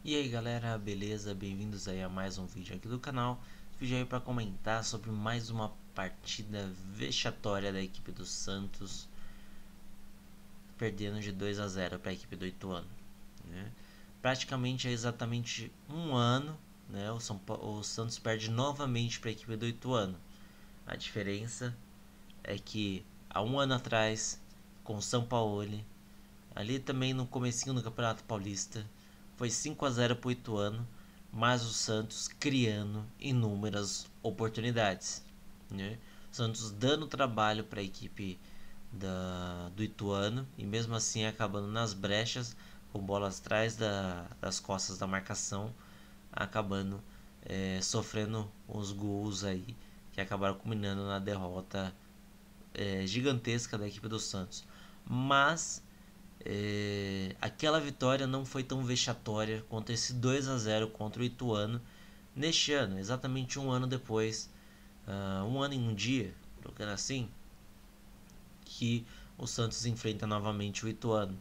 E aí galera, beleza? Bem-vindos aí a mais um vídeo aqui do canal. Vídeo aí para comentar sobre mais uma partida vexatória da equipe do Santos, perdendo de 2-0 para a equipe do Ituano, né? Praticamente é exatamente um ano, né? O Santos perde novamente para a equipe do Ituano. A diferença é que há um ano atrás, com o Sampaoli, ali também no comecinho do Campeonato Paulista, foi 5-0 para o Ituano, mas o Santos criando inúmeras oportunidades, né? O Santos dando trabalho para a equipe do Ituano e mesmo assim acabando nas brechas, com bolas atrás das costas da marcação, acabando sofrendo os gols aí que acabaram culminando na derrota gigantesca da equipe do Santos. Mas aquela vitória não foi tão vexatória quanto esse 2-0 contra o Ituano neste ano, exatamente um ano depois, um ano e um dia, colocando assim, que o Santos enfrenta novamente o Ituano.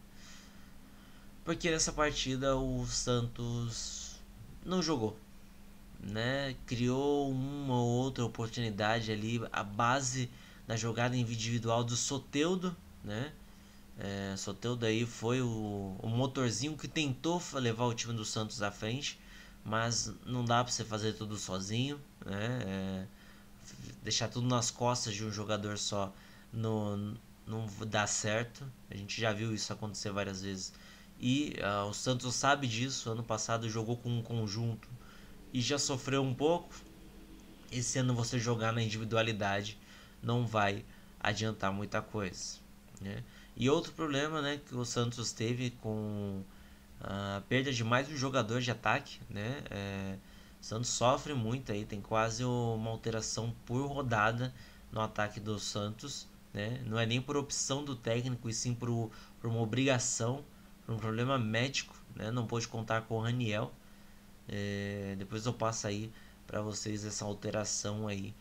Porque nessa partida o Santos não jogou, né? Criou uma ou outra oportunidade ali, a base da jogada individual do Soteldo, né? Soteldo aí foi o motorzinho que tentou levar o time do Santos à frente, mas não dá para você fazer tudo sozinho, né? Deixar tudo nas costas de um jogador só não dá certo. A gente já viu isso acontecer várias vezes. E o Santos sabe disso. Ano passado jogou com um conjunto e já sofreu um pouco. Esse ano você jogar na individualidade não vai adiantar muita coisa, né? E outro problema, né, que o Santos teve com a perda de mais um jogador de ataque, né? O Santos sofre muito aí, tem quase uma alteração por rodada no ataque do Santos, né? Não é nem por opção do técnico, e sim por uma obrigação, por um problema médico, né? Não pôde contar com o Raniel. Depois eu passo aí para vocês essa alteração aí.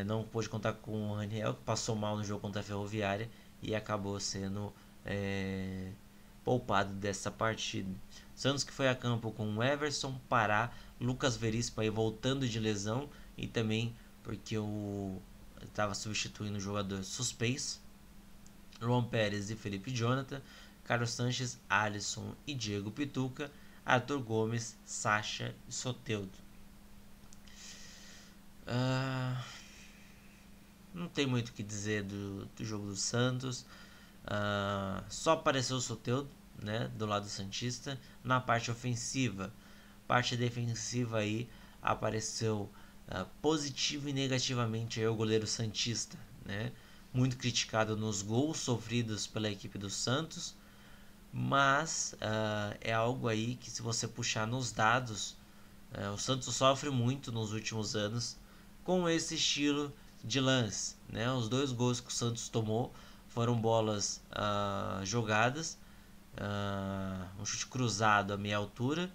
Não pôde contar com o Raniel, que passou mal no jogo contra a Ferroviária e acabou sendo poupado dessa partida. Santos que foi a campo com Everson, Pará, Lucas Veríssimo aí voltando de lesão e também porque estava substituindo o jogador suspenso. João Pérez e Felipe Jonathan, Carlos Sanches, Alisson e Diego Pituca, Arthur Gomes, Sacha e Soteldo. Não tem muito o que dizer do jogo do Santos. Só apareceu o Soteldo, né, do lado santista. Na parte ofensiva, parte defensiva aí apareceu positivo e negativamente aí o goleiro santista, né? Muito criticado nos gols sofridos pela equipe do Santos, mas é algo aí que, se você puxar nos dados, o Santos sofre muito nos últimos anos com esse estilo de lance, né? Os dois gols que o Santos tomou foram bolas jogadas, um chute cruzado a meia altura,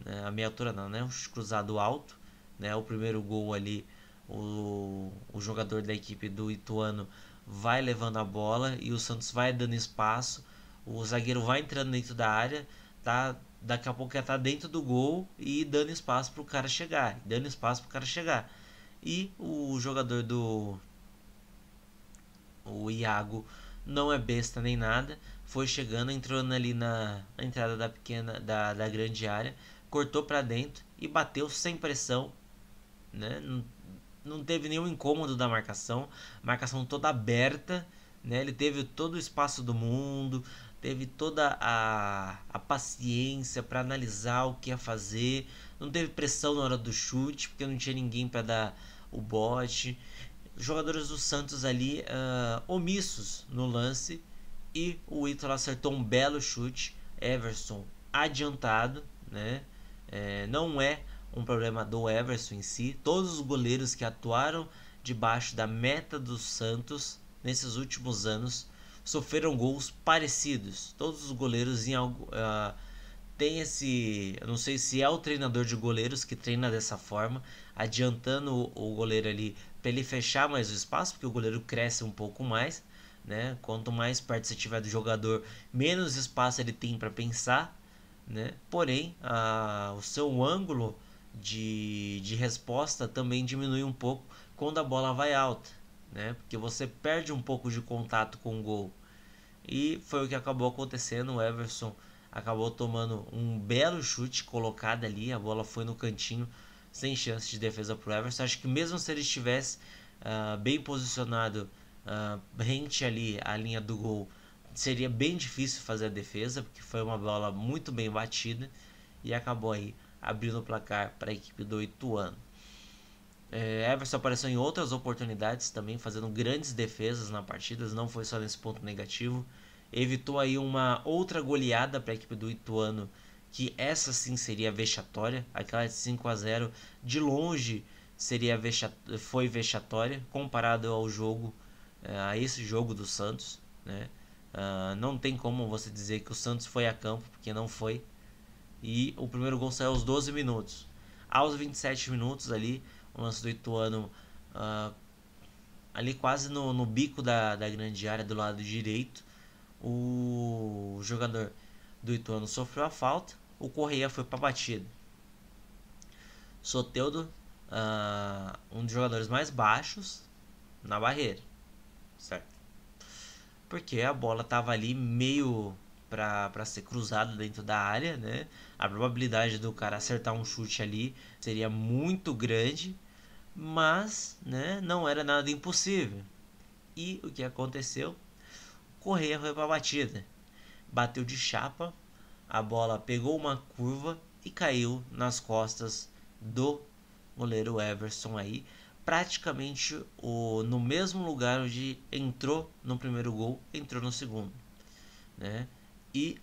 né? A meia altura não, né? Um chute cruzado alto, né? O primeiro gol ali, o jogador da equipe do Ituano vai levando a bola e o Santos vai dando espaço, o zagueiro vai entrando dentro da área, daqui a pouco já tá dentro do gol e dando espaço para o cara chegar, e o jogador o Iago não é besta nem nada, foi chegando, entrando ali na entrada da grande área, cortou para dentro e bateu sem pressão, né? Não teve nenhum incômodo da marcação toda aberta, né? Ele teve todo o espaço do mundo, teve toda a paciência para analisar o que ia fazer, não teve pressão na hora do chute, porque não tinha ninguém para dar o bote. Os jogadores do Santos ali omissos no lance, e o Ítalo acertou um belo chute. Everson adiantado, né? Não é um problema do Everson em si. Todos os goleiros que atuaram debaixo da meta do Santos nesses últimos anos sofreram gols parecidos. Todos os goleiros tem esse, eu não sei se é o treinador de goleiros que treina dessa forma, adiantando o goleiro ali para ele fechar mais o espaço, porque o goleiro cresce um pouco mais, né? Quanto mais perto você tiver do jogador, menos espaço ele tem para pensar, né? Porém, o seu ângulo de resposta também diminui um pouco quando a bola vai alta, né? Porque você perde um pouco de contato com o gol. E foi o que acabou acontecendo. O Everson acabou tomando um belo chute colocado ali, a bola foi no cantinho, sem chance de defesa para o Everson. Acho que mesmo se ele estivesse bem posicionado, rente ali à linha do gol, seria bem difícil fazer a defesa, porque foi uma bola muito bem batida e acabou aí abrindo o placar para a equipe do Ituano. Everson apareceu em outras oportunidades também, fazendo grandes defesas na partida, não foi só nesse ponto negativo. Evitou aí uma outra goleada para a equipe do Ituano, que essa sim seria vexatória. Aquela de 5-0 de longe foi vexatória comparado ao jogo, a esse jogo do Santos, né? Não tem como você dizer que o Santos foi a campo, porque não foi. E o primeiro gol saiu aos 12 minutos. Aos 27 minutos ali, o lance do Ituano, ali quase no bico da grande área do lado direito, o jogador do Ituano sofreu a falta, o Correia foi para a batida. Soteldo, um dos jogadores mais baixos na barreira, certo? Porque a bola estava ali meio para ser cruzada dentro da área, né? A probabilidade do cara acertar um chute ali seria muito grande, mas, né, não era nada impossível. E o que aconteceu? Correia foi para a batida, bateu de chapa, a bola pegou uma curva e caiu nas costas do goleiro Everson aí, praticamente no mesmo lugar onde entrou no primeiro gol, entrou no segundo, né? E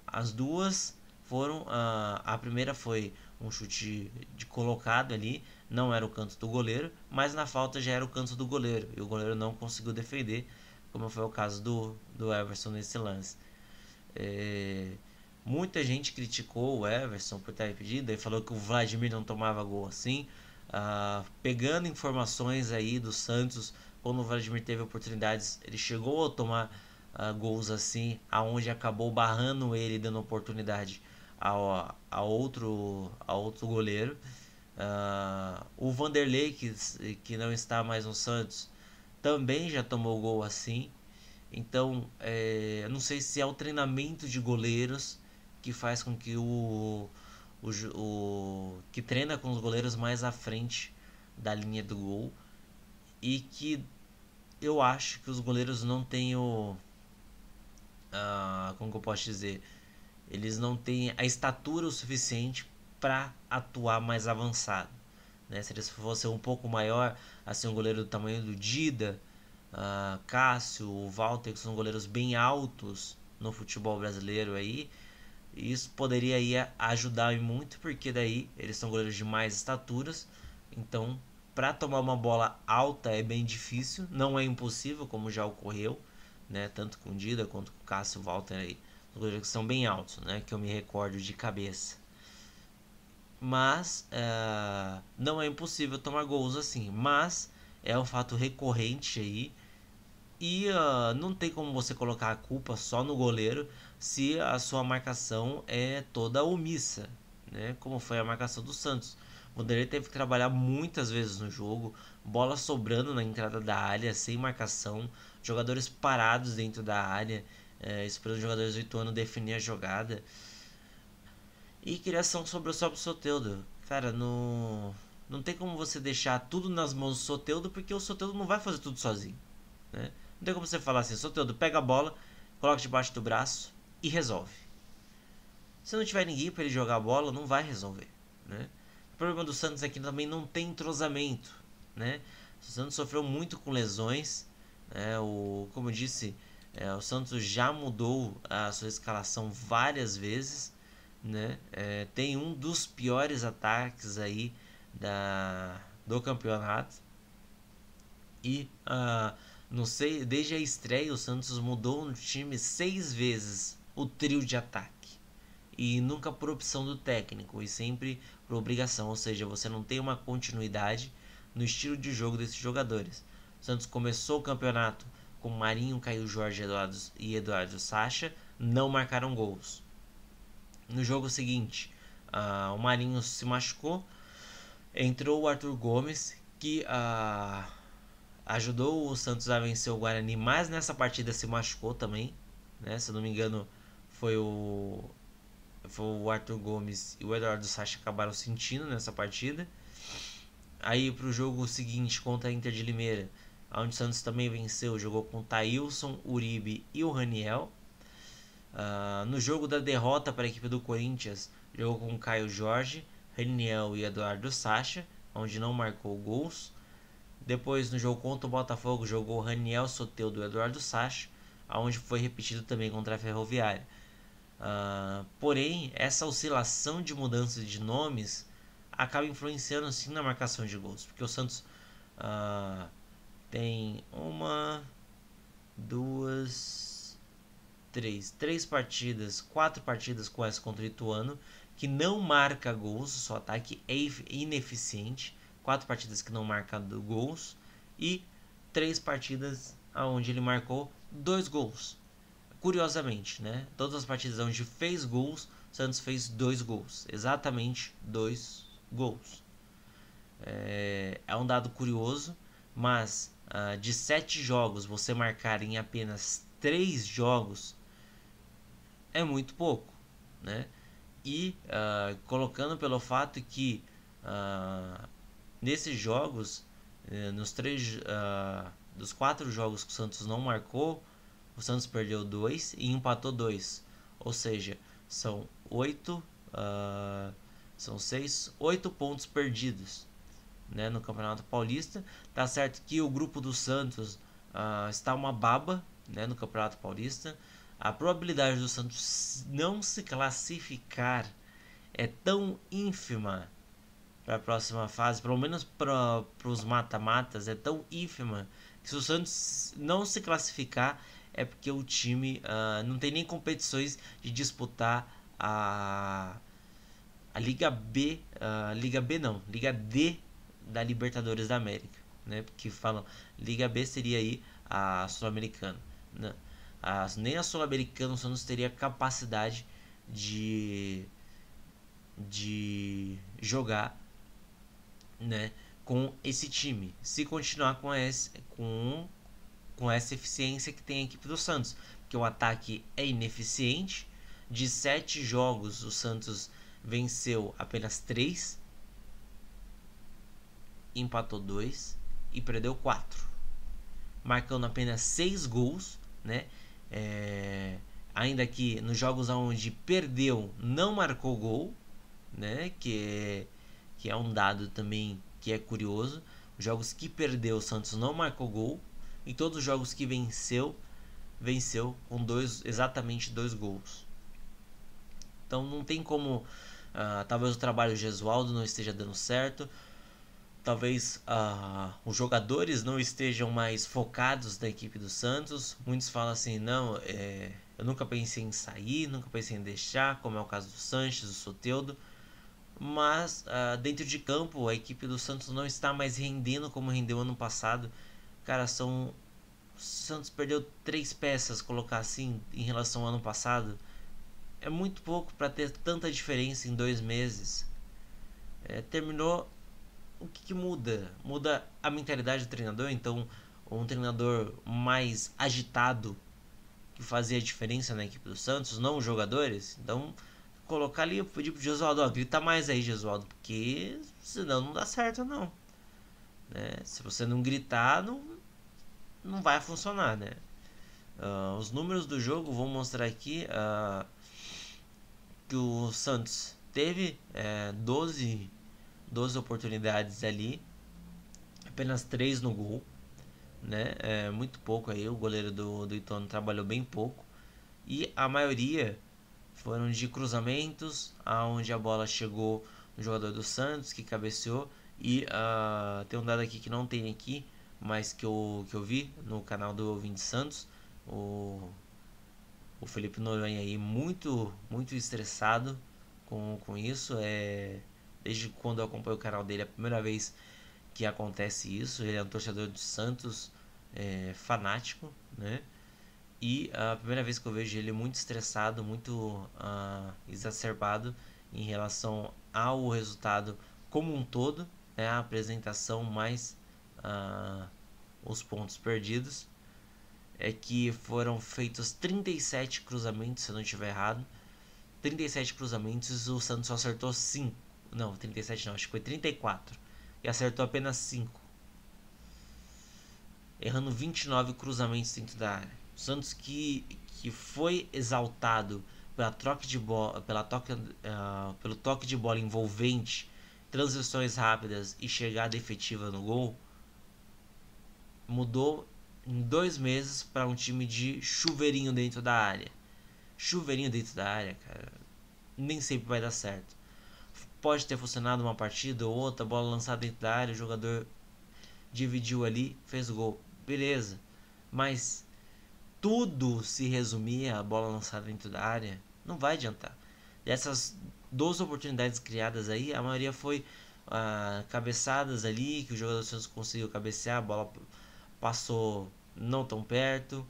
as duas foram, a primeira foi um chute de colocado ali, não era o canto do goleiro, mas na falta já era o canto do goleiro e o goleiro não conseguiu defender, como foi o caso do Everson nesse lance. Muita gente criticou o Everson por estar impedido e falou que o Vladimir não tomava gol assim. Pegando informações aí do Santos, quando o Vladimir teve oportunidades, ele chegou a tomar gols assim, aonde acabou barrando ele, dando oportunidade a outro goleiro. O Vanderlei, que não está mais no Santos, também já tomou gol assim. Então, eu não sei se é o treinamento de goleiros que faz com que que treina com os goleiros mais à frente da linha do gol, e que eu acho que os goleiros não têm como que eu posso dizer, eles não têm a estatura o suficiente para atuar mais avançado, né? Se eles fossem um pouco maior, assim, um goleiro do tamanho do Dida, Cássio, o Walter, que são goleiros bem altos no futebol brasileiro aí, isso poderia aí ajudar muito, porque daí eles são goleiros de mais estaturas. Então, para tomar uma bola alta é bem difícil, não é impossível, como já ocorreu, né? Tanto com o Dida quanto com o Cássio, Walter aí, goleiros que são bem altos, né? Que eu me recordo de cabeça. Mas não é impossível tomar gols assim, mas é um fato recorrente aí. E não tem como você colocar a culpa só no goleiro se a sua marcação é toda omissa, né? Como foi a marcação do Santos. O Vanderlei teve que trabalhar muitas vezes no jogo, bola sobrando na entrada da área, sem marcação, jogadores parados dentro da área, esperando os jogadores do Ituano definir a jogada. E criação sobre o Soteldo. Cara, não tem como você deixar tudo nas mãos do Soteldo, porque o Soteldo não vai fazer tudo sozinho, né? Não tem como você falar assim, Soteldo, pega a bola, coloca debaixo do braço e resolve. Se não tiver ninguém para ele jogar a bola, não vai resolver, né? O problema do Santos é que também não tem entrosamento, né? O Santos sofreu muito com lesões, né? Como eu disse, o Santos já mudou a sua escalação várias vezes, né? Tem um dos piores ataques aí do campeonato. E não sei, desde a estreia o Santos mudou no time 6 vezes o trio de ataque. E nunca por opção do técnico, e sempre por obrigação. Ou seja, você não tem uma continuidade no estilo de jogo desses jogadores. O Santos começou o campeonato com Marinho, Caio Jorge e Eduardo Sacha, não marcaram gols. No jogo seguinte, o Marinho se machucou, entrou o Arthur Gomes, que ajudou o Santos a vencer o Guarani, mas nessa partida se machucou também, né? Se eu não me engano, foi o Arthur Gomes e o Eduardo Sacha acabaram sentindo nessa partida. Aí pro jogo seguinte contra a Inter de Limeira, onde o Santos também venceu, jogou com o Thailson, Uribe e o Raniel. No jogo da derrota para a equipe do Corinthians, jogou com Caio Jorge, Raniel e Eduardo Sacha, onde não marcou gols. Depois, no jogo contra o Botafogo, jogou Raniel, Soteldo e Eduardo Sacha, onde foi repetido também contra a Ferroviária. Porém, essa oscilação de mudança de nomes acaba influenciando sim na marcação de gols, porque o Santos tem uma, duas, três partidas, 4 partidas com essa contra o Ituano, que não marca gols, o seu ataque é ineficiente. 4 partidas que não marca gols e 3 partidas onde ele marcou 2 gols. Curiosamente, né? Todas as partidas onde fez gols, o Santos fez 2 gols, exatamente 2 gols. É um dado curioso, mas de 7 jogos você marcar em apenas 3 jogos é muito pouco, né? E colocando pelo fato que nesses jogos, dos 4 jogos que o Santos não marcou, o Santos perdeu 2 e empatou 2. Ou seja, são 8, são 6, 8 pontos perdidos, né, no Campeonato Paulista. Tá certo que o grupo do Santos está uma baba, né, no Campeonato Paulista. A probabilidade do Santos não se classificar é tão ínfima para a próxima fase, pelo menos para os mata-matas, é tão ínfima que se o Santos não se classificar é porque o time não tem nem competições de disputar a Liga B, Liga B não, Liga D da Libertadores da América, né? Porque falam Liga B seria aí a Sul-Americana, né? Nem a Sul-Americana o Santos teria capacidade de jogar, né, com esse time, se continuar com essa eficiência que tem a equipe do Santos, porque o ataque é ineficiente. De 7 jogos o Santos venceu apenas 3, empatou 2 e perdeu 4, marcando apenas 6 gols, né? Ainda que nos jogos onde perdeu não marcou gol, né? Que é um dado também que é curioso. Os jogos que perdeu o Santos não marcou gol, e todos os jogos que venceu com exatamente 2 gols. Então não tem como, talvez o trabalho do Gesualdo não esteja dando certo, talvez os jogadores não estejam mais focados na equipe do Santos. Muitos falam assim, não, eu nunca pensei em sair, nunca pensei em deixar, como é o caso do Sanches, do Soteldo. Mas dentro de campo a equipe do Santos não está mais rendendo como rendeu ano passado. Cara, o Santos perdeu 3 peças, colocar assim, em relação ao ano passado. É muito pouco para ter tanta diferença em 2 meses. Terminou. O que muda? Muda a mentalidade do treinador. Então, um treinador mais agitado que fazia a diferença na equipe do Santos, não os jogadores. Então, colocar ali, eu pedi pro Gesualdo, grita mais aí, Gesualdo, porque senão não dá certo não, né? Se você não gritar, não vai funcionar, né? Os números do jogo vou mostrar aqui, que o Santos teve 12 oportunidades ali, apenas 3 no gol, né? Muito pouco aí, o goleiro do Ituano trabalhou bem pouco, e a maioria foram de cruzamentos, aonde a bola chegou no jogador do Santos, que cabeceou. E tem um dado aqui que não tem aqui, mas que eu vi no canal do Ouvinte Santos. O Felipe Noronha aí muito estressado com isso. Desde quando eu acompanho o canal dele, é a primeira vez que acontece isso. Ele é um torcedor do Santos, fanático, né? E a primeira vez que eu vejo ele muito estressado, muito exacerbado em relação ao resultado como um todo, né? A apresentação mais os pontos perdidos. É que foram feitos 37 cruzamentos, se eu não estiver errado. 37 cruzamentos, o Santos só acertou 5. Não, 37 não, acho que foi 34. E acertou apenas 5. Errando 29 cruzamentos dentro da área. O Santos que foi exaltado pela troca de bola, pelo toque de bola envolvente, transições rápidas e chegada efetiva no gol, mudou em 2 meses para um time de chuveirinho dentro da área. Chuveirinho dentro da área, cara, nem sempre vai dar certo. Pode ter funcionado uma partida ou outra, bola lançada dentro da área, o jogador dividiu ali, fez o gol, beleza. Mas tudo se resumir a bola lançada dentro da área, não vai adiantar. Dessas 12 oportunidades criadas aí, a maioria foi cabeçadas ali, que o jogador do Santos conseguiu cabecear, a bola passou não tão perto,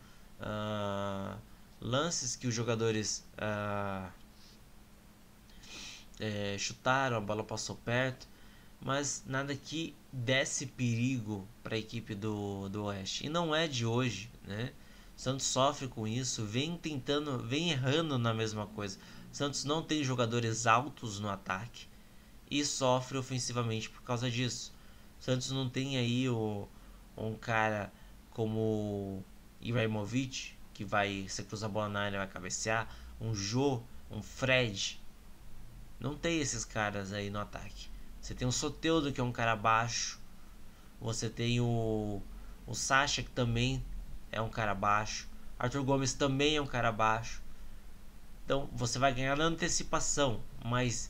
lances que os jogadores chutaram, a bola passou perto, mas nada que desse perigo para a equipe do Oeste. E não é de hoje, né? O Santos sofre com isso, vem errando na mesma coisa. O Santos não tem jogadores altos no ataque e sofre ofensivamente por causa disso. O Santos não tem aí um cara como Ibrahimovic, que você cruza a bola na área e vai cabecear, um Jô, um Fred. Não tem esses caras aí no ataque. Você tem o Soteldo, que é um cara baixo. Você tem o Sacha, que também é um cara baixo. Arthur Gomes também é um cara baixo. Então você vai ganhar na antecipação, mas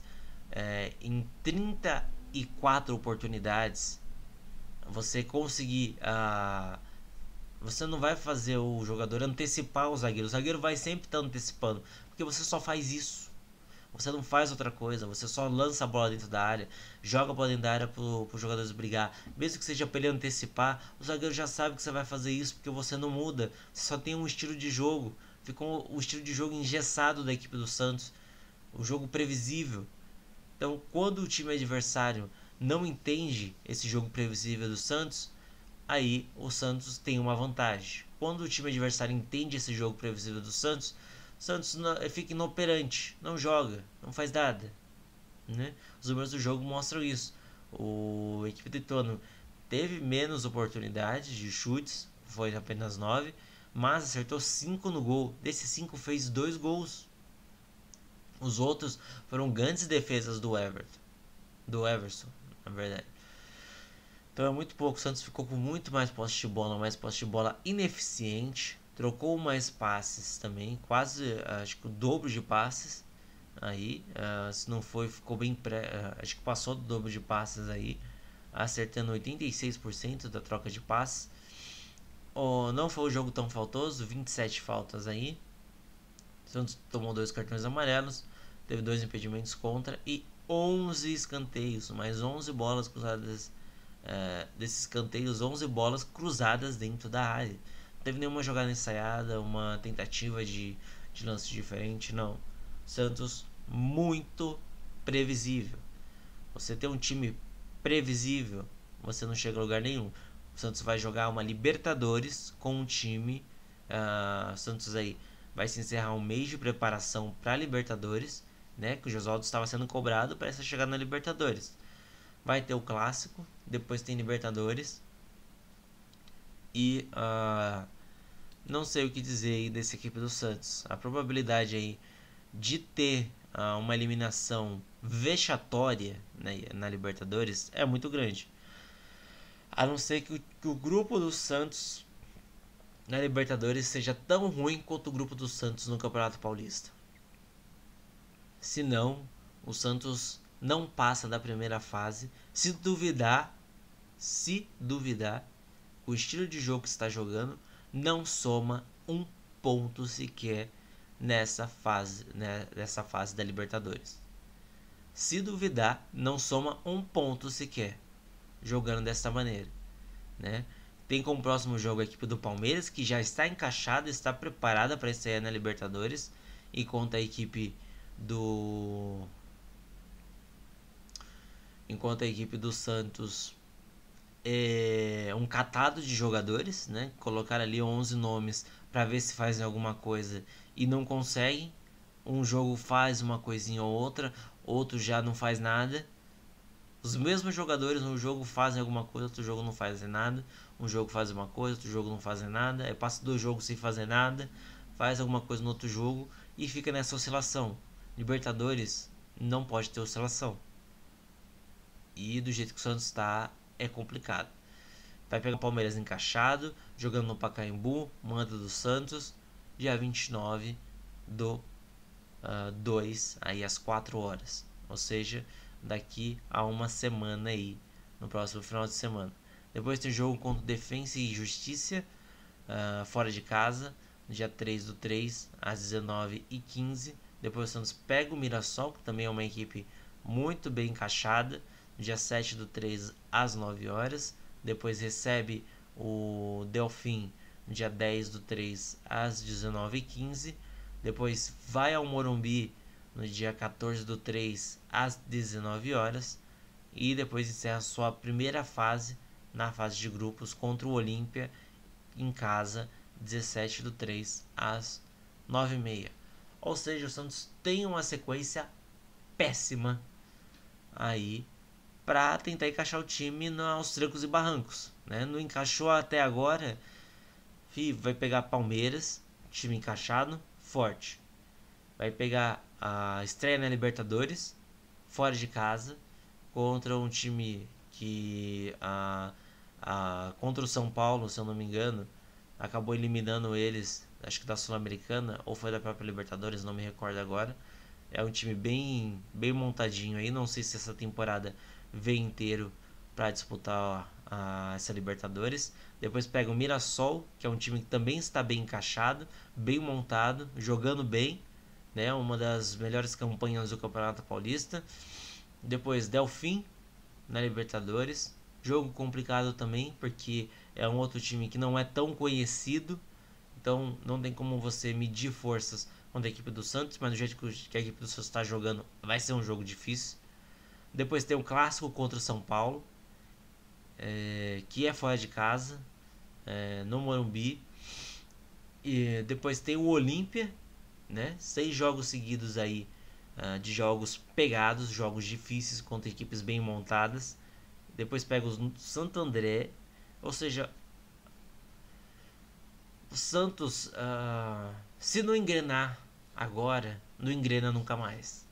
em 34 oportunidades você conseguir você não vai fazer o jogador antecipar o zagueiro. O zagueiro vai sempre estar antecipando, porque você só faz isso. Você não faz outra coisa, você só lança a bola dentro da área, joga a bola dentro da área para os jogadores brigar. Mesmo que seja para ele antecipar, o zagueiro já sabe que você vai fazer isso, porque você não muda. Você só tem um estilo de jogo. Ficou o estilo de jogo engessado da equipe do Santos, o jogo previsível. Então, quando o time adversário não entende esse jogo previsível do Santos, aí o Santos tem uma vantagem. Quando o time adversário entende esse jogo previsível do Santos, o Santos fica inoperante, não joga, não faz nada, né? Os números do jogo mostram isso. A equipe do Ituano teve menos oportunidades de chutes, foi apenas 9, mas acertou 5 no gol. Desses 5 fez 2 gols. Os outros foram grandes defesas do Everson, na verdade. Então é muito pouco. O Santos ficou com muito mais posse de bola ineficiente. Trocou mais passes também, quase acho que o dobro de passes. Aí, se não foi, ficou bem acho que passou do dobro de passes aí, acertando 86% da troca de passes. Não foi um jogo tão faltoso, 27 faltas aí. O Santos tomou 2 cartões amarelos, teve 2 impedimentos contra e 11 escanteios, mais 11 bolas cruzadas. Desses escanteios, 11 bolas cruzadas dentro da área. Não teve nenhuma jogada ensaiada, uma tentativa de lance diferente, não. Santos muito previsível. Você tem um time previsível, você não chega a lugar nenhum. O Santos vai jogar uma Libertadores com um time. Santos aí vai se encerrar um mês de preparação para a Libertadores, né? Que o Josualdo estava sendo cobrado para essa chegada na Libertadores. Vai ter o Clássico, depois tem Libertadores. E não sei o que dizer aí dessa equipe do Santos. A probabilidade aí de ter uma eliminação vexatória, né, na Libertadores é muito grande. A não ser que o grupo do Santos na Libertadores seja tão ruim quanto o grupo do Santos no Campeonato Paulista. Se não, o Santos não passa da primeira fase. Se duvidar, o estilo de jogo que está jogando não soma um ponto sequer nessa fase da Libertadores. Se duvidar, não soma um ponto sequer jogando dessa maneira, né? Tem como próximo jogo a equipe do Palmeiras, que já está encaixada, está preparada para estrear na Libertadores, e contra a equipe do Santos é um catado de jogadores, né? Colocar ali 11 nomes para ver se fazem alguma coisa e não conseguem. Um jogo faz uma coisinha ou outra, outro já não faz nada. Os mesmos jogadores no jogo fazem alguma coisa, outro jogo não fazem nada. Um jogo faz uma coisa, outro jogo não fazem nada. Aí passa 2 jogos sem fazer nada, faz alguma coisa no outro jogo e fica nessa oscilação. Libertadores não pode ter oscilação. E do jeito que o Santos está, é complicado. Vai pegar o Palmeiras encaixado, jogando no Pacaembu, manda do Santos, dia 29 do 2, aí às 4 horas. Ou seja, daqui a uma semana aí, no próximo final de semana. Depois tem jogo contra Defensa e Justiça, fora de casa, no dia 3 do 3, às 19h15. Depois o Santos pega o Mirassol, que também é uma equipe muito bem encaixada, no dia 7 do 3, às 9 horas. Depois recebe o Delfim, no dia 10 do 3, às 19h15. Depois vai ao Morumbi, no dia 14 do 3, às 19 horas. E depois encerra sua primeira fase, na fase de grupos, contra o Olímpia, em casa, 17 do 3, às 9h30. Ou seja, o Santos tem uma sequência péssima aí para tentar encaixar o time aos trancos e barrancos, né? Não encaixou até agora, vai pegar Palmeiras, time encaixado, forte. Vai pegar a estreia na Libertadores, fora de casa, contra um time que contra o São Paulo, se eu não me engano, acabou eliminando eles, acho que da Sul-Americana ou foi da própria Libertadores, não me recordo agora. É um time bem montadinho aí, não sei se essa temporada vem inteiro para disputar essa Libertadores. Depois pega o Mirassol, que é um time que também está bem encaixado, bem montado, jogando bem, né? Uma das melhores campanhas do Campeonato Paulista. Depois Delfim na Libertadores, jogo complicado também, porque é um outro time que não é tão conhecido, então não tem como você medir forças contra a equipe do Santos, mas do jeito que a equipe do Santos está jogando, vai ser um jogo difícil. Depois tem o clássico contra o São Paulo, que é fora de casa, no Morumbi. E depois tem o Olímpia, né? 6 jogos seguidos aí, de jogos pegados, jogos difíceis contra equipes bem montadas. Depois pega o Santo André, ou seja, o Santos, se não engrenar agora, não engrena nunca mais,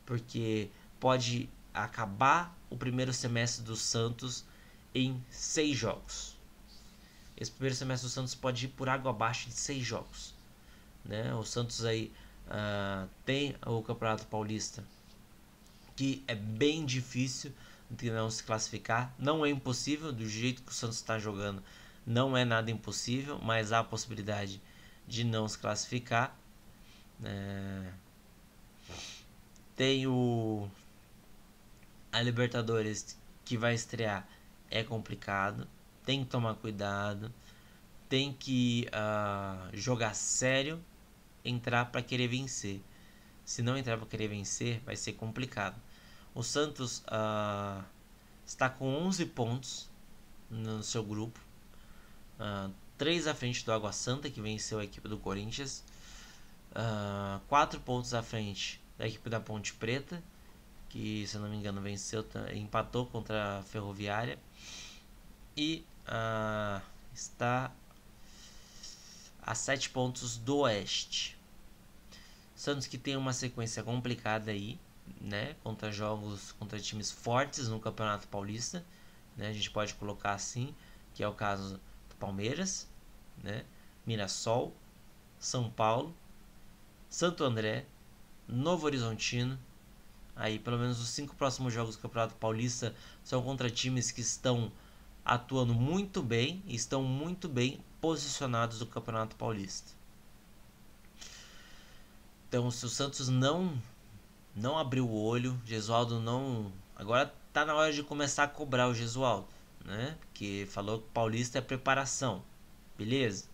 porque pode acabar o primeiro semestre do Santos em 6 jogos. Esse primeiro semestre do Santos pode ir por água abaixo de 6 jogos, né? O Santos aí tem o Campeonato Paulista, que é bem difícil de não se classificar. Não é impossível, do jeito que o Santos está jogando, não é nada impossível, mas há a possibilidade de não se classificar. Tem a Libertadores, que vai estrear, é complicado, tem que tomar cuidado, tem que jogar sério, entrar para querer vencer. Se não entrar para querer vencer, vai ser complicado. O Santos está com 11 pontos no seu grupo, 3 à frente do Água Santa, que venceu a equipe do Corinthians, 4 pontos à frente da equipe da Ponte Preta, que, se eu não me engano, empatou contra a Ferroviária, e está a 7 pontos do Oeste. Santos, que tem uma sequência complicada aí, né? Contra times fortes no Campeonato Paulista, né? A gente pode colocar assim, que é o caso do Palmeiras, né? Mirassol, São Paulo, Santo André, Novo Horizontino. Aí pelo menos os 5 próximos jogos do Campeonato Paulista são contra times que estão atuando muito bem e estão muito bem posicionados no Campeonato Paulista. Então, se o Santos não abrir o olho, Gesualdo não... Agora tá na hora de começar a cobrar o Gesualdo, né? Porque falou que Paulista é preparação. Beleza?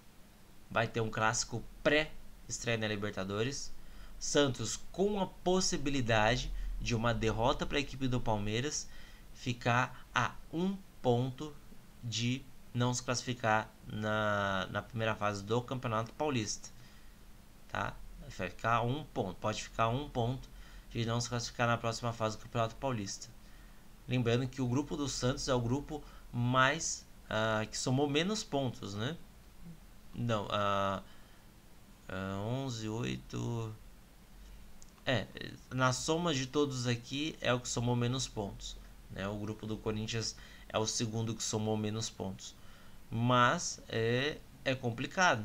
Vai ter um clássico pré-estreia na Libertadores. Santos com a possibilidade de uma derrota para a equipe do Palmeiras ficar a um ponto de não se classificar na primeira fase do Campeonato Paulista. Tá? Vai ficar a um ponto. Pode ficar a um ponto de não se classificar na próxima fase do Campeonato Paulista. Lembrando que o grupo do Santos é o grupo mais que somou menos pontos, né? Não, 11, 8. Na soma de todos aqui é o que somou menos pontos, né? O grupo do Corinthians é o segundo que somou menos pontos. Mas é complicado.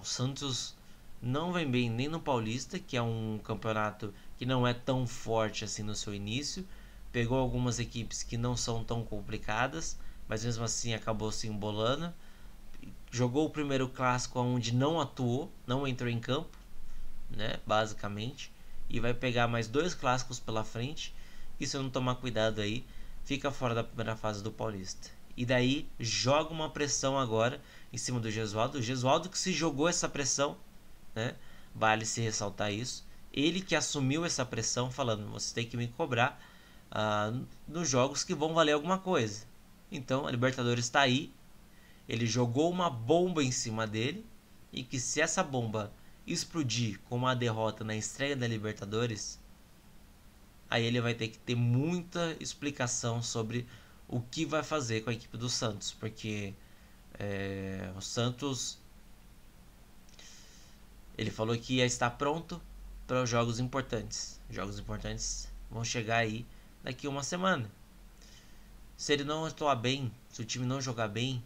O Santos não vem bem nem no Paulista, que é um campeonato que não é tão forte assim no seu início. Pegou algumas equipes que não são tão complicadas, mas mesmo assim acabou se embolando. Jogou o primeiro clássico onde não atuou, não entrou em campo, né, basicamente. E vai pegar mais 2 clássicos pela frente. E se eu não tomar cuidado aí, fica fora da primeira fase do Paulista. E daí joga uma pressão agora em cima do Gesualdo. O Gesualdo que se jogou essa pressão, né? Vale se ressaltar isso. Ele que assumiu essa pressão, falando: você tem que me cobrar nos jogos que vão valer alguma coisa. Então a Libertadores está aí. Ele jogou uma bomba em cima dele. E que se essa bomba explodir com uma derrota na estreia da Libertadores, aí ele vai ter que ter muita explicação sobre o que vai fazer com a equipe do Santos, porque o Santos, ele falou que ia estar pronto para os jogos importantes. Jogos importantes vão chegar aí daqui uma semana. Se ele não atuar bem, se o time não jogar bem,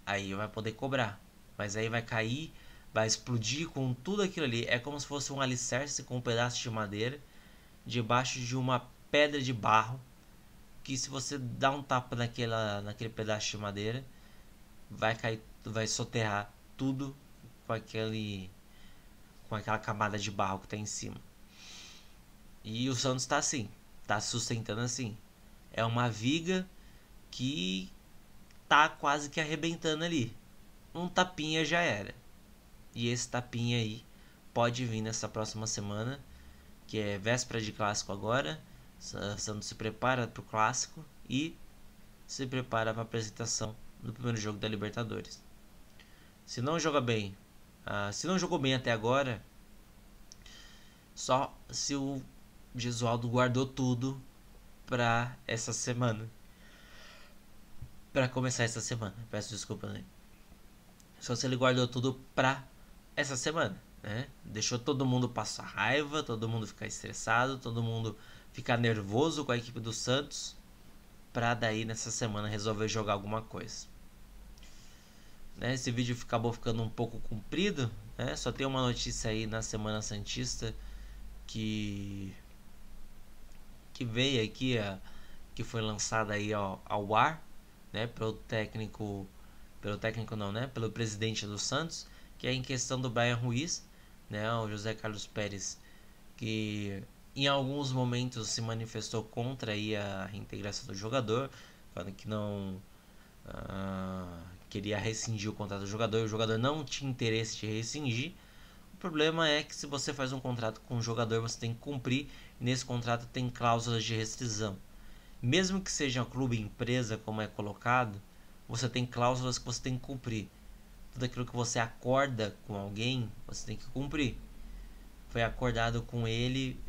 aí vai poder cobrar, mas aí vai cair, vai explodir com tudo aquilo ali. É como se fosse um alicerce com um pedaço de madeira debaixo de uma pedra de barro, que se você dá um tapa naquele pedaço de madeira, vai cair, vai soterrar tudo com aquela camada de barro que está em cima. E o Santos está assim, está sustentando assim. É uma viga que tá quase que arrebentando ali. Um tapinha já era. E esse tapinha aí pode vir nessa próxima semana, que é véspera de clássico agora. Santos se prepara para o clássico e se prepara para a apresentação do primeiro jogo da Libertadores. Se não joga bem, se não jogou bem até agora, só se o Gesualdo guardou tudo para essa semana, para começar essa semana. Peço desculpa, né? Só se ele guardou tudo para essa semana, né? Deixou todo mundo passar raiva, todo mundo ficar estressado, todo mundo ficar nervoso com a equipe do Santos, para daí nessa semana resolver jogar alguma coisa. Né? Esse vídeo acabou ficando um pouco comprido, né? Só tem uma notícia aí na Semana Santista que veio aqui, que foi lançada aí ao ar, né? Pelo técnico não, né? Pelo presidente do Santos, que é em questão do Brian Ruiz, né? O José Carlos Pérez, que em alguns momentos se manifestou contra aí a reintegração do jogador, falando que não queria rescindir o contrato do jogador, e o jogador não tinha interesse de rescindir. O problema é que se você faz um contrato com um jogador, você tem que cumprir, e nesse contrato tem cláusulas de rescisão. Mesmo que seja um clube empresa, como é colocado, você tem cláusulas que você tem que cumprir. Tudo aquilo que você acorda com alguém, você tem que cumprir. Foi acordado com ele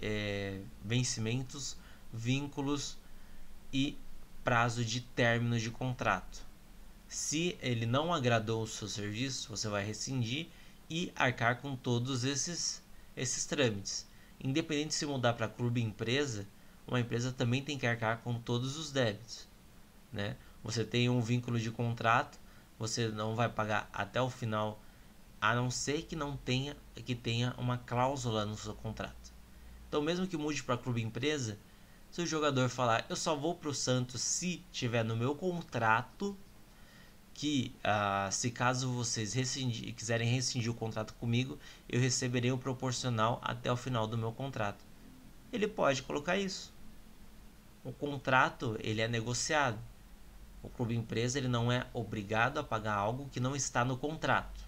vencimentos, vínculos e prazo de término de contrato. Se ele não agradou o seu serviço, você vai rescindir e arcar com todos esses trâmites. Independente se mudar para clube empresa, uma empresa também tem que arcar com todos os débitos, né? Você tem um vínculo de contrato, você não vai pagar até o final, a não ser que tenha uma cláusula no seu contrato. Então, mesmo que mude para clube empresa, se o jogador falar: eu só vou para o Santos se tiver no meu contrato, que se caso vocês quiserem rescindir o contrato comigo, eu receberei o proporcional até o final do meu contrato. Ele pode colocar isso. o contrato ele é negociado. O clube empresa ele não é obrigado a pagar algo que não está no contrato.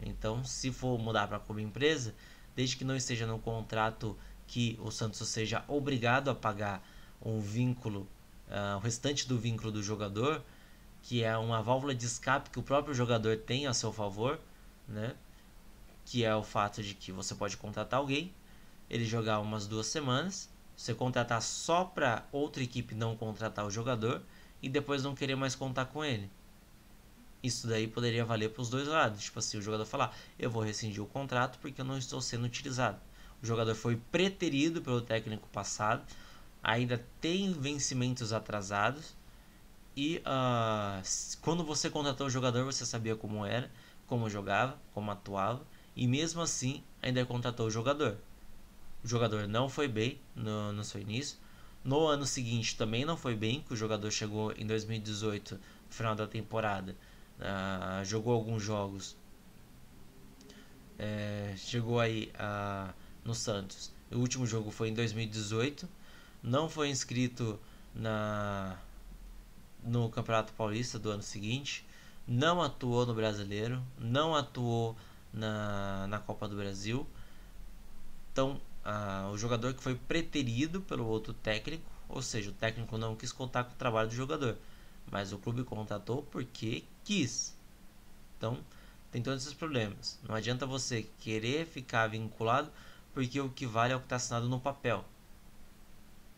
Então, se for mudar para clube empresa, desde que não esteja no contrato que o Santos seja obrigado a pagar um vínculo, o restante do vínculo do jogador, que é uma válvula de escape que o próprio jogador tem a seu favor, né? Que é o fato de que você pode contratar alguém, ele jogar umas 2 semanas, você contratar só para outra equipe não contratar o jogador e depois não querer mais contar com ele. Isso daí poderia valer para os dois lados. Tipo assim, o jogador falar, eu vou rescindir o contrato porque eu não estou sendo utilizado. O jogador foi preterido pelo técnico passado, ainda tem vencimentos atrasados e quando você contratou o jogador você sabia como era, como jogava, como atuava e mesmo assim ainda contratou o jogador. O jogador não foi bem no seu início. No ano seguinte também não foi bem, que o jogador chegou em 2018, no final da temporada, jogou alguns jogos, chegou aí no Santos. O último jogo foi em 2018, não foi inscrito no Campeonato Paulista do ano seguinte, não atuou no Brasileiro, não atuou na Copa do Brasil. Então, o jogador que foi preterido pelo outro técnico, ou seja, o técnico não quis contar com o trabalho do jogador, mas o clube contratou porque quis. Então, tem todos esses problemas. Não adianta você querer ficar vinculado, porque o que vale é o que está assinado no papel.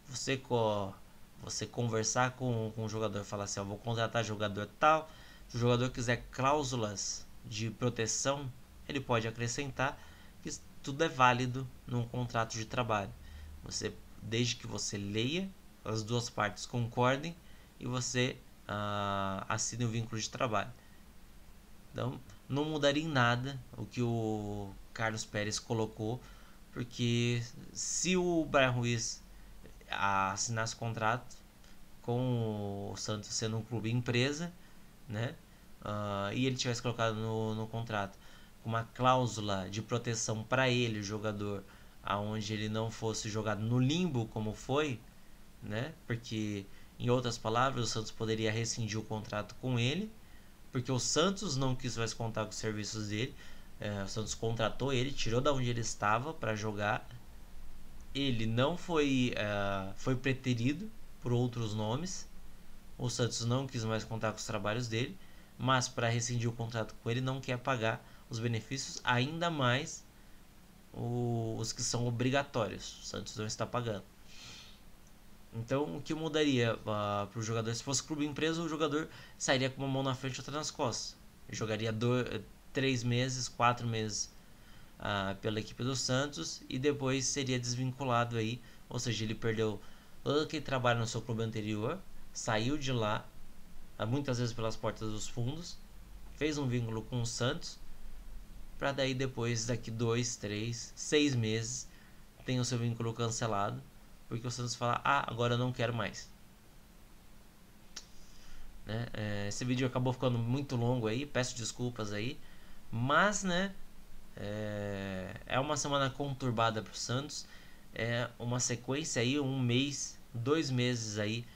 Você conversar com o jogador e falar assim, vou contratar jogador tal, se o jogador quiser cláusulas de proteção, ele pode acrescentar que tudo é válido num contrato de trabalho. Desde que você leia, as duas partes concordem e você assine o vínculo de trabalho. Então, não mudaria em nada o que o Carlos Pérez colocou, porque se o Brian Ruiz assinasse contrato com o Santos sendo um clube empresa, né? E ele tivesse colocado no contrato uma cláusula de proteção para ele, o jogador, aonde ele não fosse jogado no limbo como foi, né? Porque, em outras palavras, o Santos poderia rescindir o contrato com ele, porque o Santos não quis mais contar com os serviços dele. O Santos contratou ele, tirou da onde ele estava para jogar. Ele não foi preterido por outros nomes. O Santos não quis mais contar com os trabalhos dele, mas para rescindir o contrato com ele não quer pagar os benefícios, ainda mais os que são obrigatórios. O Santos não está pagando. Então, o que mudaria para o jogador? Se fosse clube empresa, o jogador sairia com uma mão na frente e outra nas costas. Jogaria 3 meses, 4 meses pela equipe do Santos e depois seria desvinculado aí. Ou seja, ele perdeu todo aquele trabalho no seu clube anterior, saiu de lá, muitas vezes pelas portas dos fundos, fez um vínculo com o Santos, para daí depois, daqui 2, 3, 6 meses, tem o seu vínculo cancelado, porque o Santos fala, agora eu não quero mais. Né? Esse vídeo acabou ficando muito longo aí, peço desculpas aí, mas né, é uma semana conturbada para o Santos, é uma sequência aí, 1 mês, 2 meses aí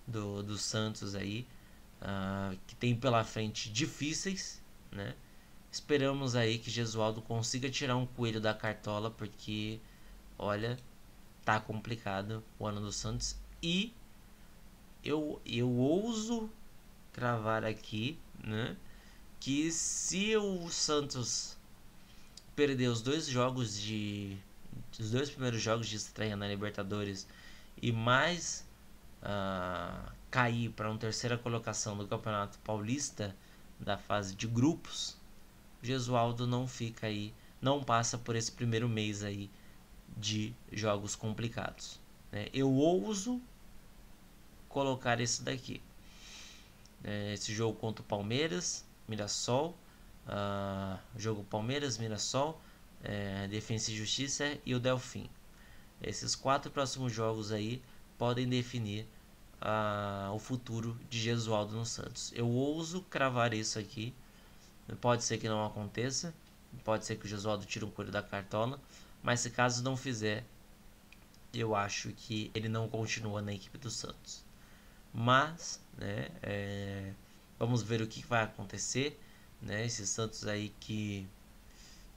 do Santos aí, que tem pela frente difíceis, né? Esperamos aí que Gesualdo consiga tirar um coelho da cartola, porque olha, tá complicado o ano do Santos. E eu ouso cravar aqui, né, que se o Santos perder os dois primeiros jogos de estreia na Libertadores e mais cair para uma terceira colocação do Campeonato Paulista da fase de grupos, Gesualdo não fica aí, não passa por esse primeiro mês aí de jogos complicados, né? Eu ouso colocar esse daqui, esse jogo contra o Palmeiras, Mirassol, jogo Palmeiras, Mirassol, Defensa e Justiça e o Delfim. Esses 4 próximos jogos aí podem definir o futuro de Gesualdo no Santos. Eu ouso cravar isso aqui. Pode ser que não aconteça, pode ser que o Gesualdo tire um coelho da cartola, mas se caso não fizer, eu acho que ele não continua na equipe do Santos. Mas, né, vamos ver o que vai acontecer, né? Esse Santos aí que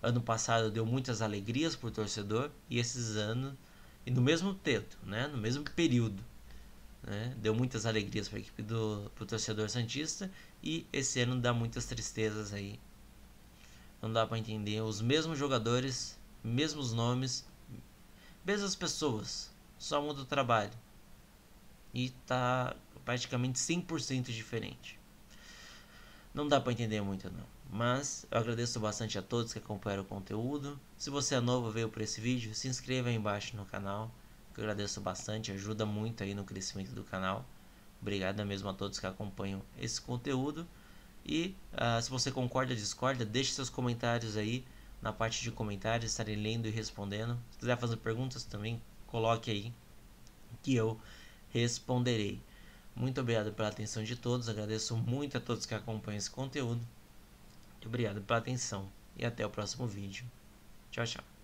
ano passado deu muitas alegrias pro torcedor e esses anos e no mesmo tempo, né, no mesmo período, né, deu muitas alegrias para a equipe pro torcedor santista e esse ano dá muitas tristezas aí. Não dá para entender, os mesmos jogadores, mesmos nomes, mesmas pessoas, só muda o trabalho e tá praticamente 100% diferente. Não dá para entender muito não. Mas eu agradeço bastante a todos que acompanharam o conteúdo. Se você é novo, veio por esse vídeo, se inscreva aí embaixo no canal. Eu agradeço bastante, ajuda muito aí no crescimento do canal. Obrigado mesmo a todos que acompanham esse conteúdo. E se você concorda ou discorda, deixe seus comentários aí na parte de comentários, estarei lendo e respondendo. Se quiser fazer perguntas também, coloque aí que eu responderei. Muito obrigado pela atenção de todos, agradeço muito a todos que acompanham esse conteúdo. Obrigado pela atenção e até o próximo vídeo. Tchau, tchau.